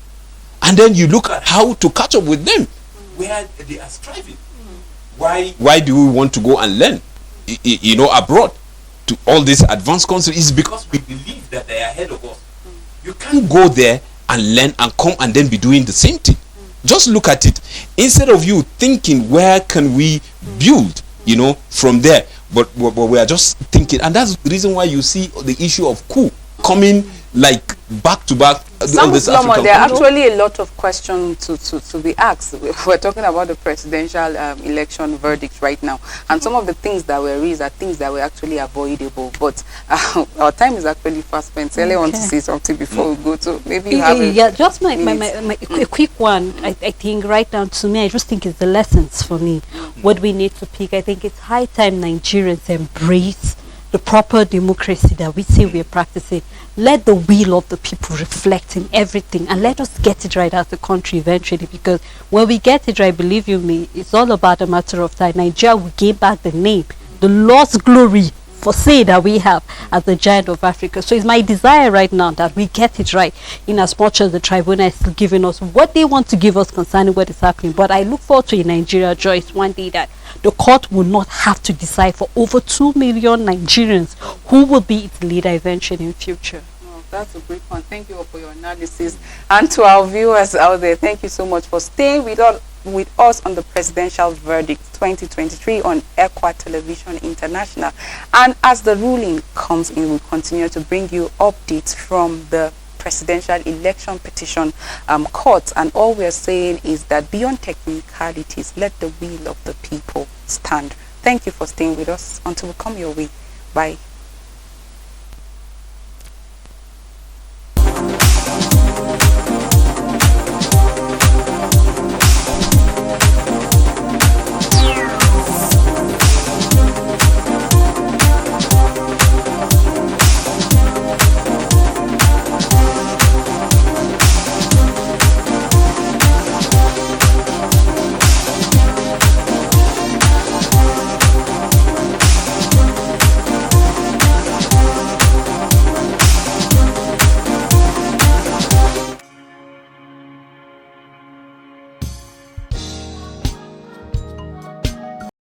S3: and then you look at how to catch up with them where they are striving. Why do we want to go and learn, abroad to all these advanced countries? Is because we believe that they are ahead of us. You can't go there and learn and come and then be doing the same thing. Just look at it. Instead of you thinking, where can we build, from there? But we are just thinking, and that's the reason why you see the issue of coup coming like back to back.
S1: There are actually a lot of questions to be asked. We're talking about the presidential election verdict right now, and some of the things that were raised are things that were actually avoidable. But our time is actually fast spent. Sally wants to say something before we go to maybe you have
S2: just a quick one. I think right now, to me, I just think it's the lessons for me. What we need to pick. I think it's high time Nigerians embrace the proper democracy that we say we're practicing. Let the will of the people reflect in everything, and let us get it right as a country eventually, because when we get it right, believe you me, it's all about a matter of time. Nigeria will gain back the name, the lost glory for say that we have as the giant of Africa. So it's my desire right now that we get it right, in as much as the tribunal is still giving us what they want to give us concerning what is happening. But I look forward to in Nigeria, Joyce, one day that the court will not have to decide for over 2 million Nigerians who will be its leader eventually in future.
S1: Oh, that's a great one. Thank you all for your analysis. And to our viewers out there, thank you so much for staying with us on the Presidential Verdict 2023 on Equa Television International. And as the ruling comes in, we'll continue to bring you updates from the presidential election petition court. And all we're saying is that beyond technicalities, let the will of the people stand. Thank you for staying with us. Until we come your way. Bye.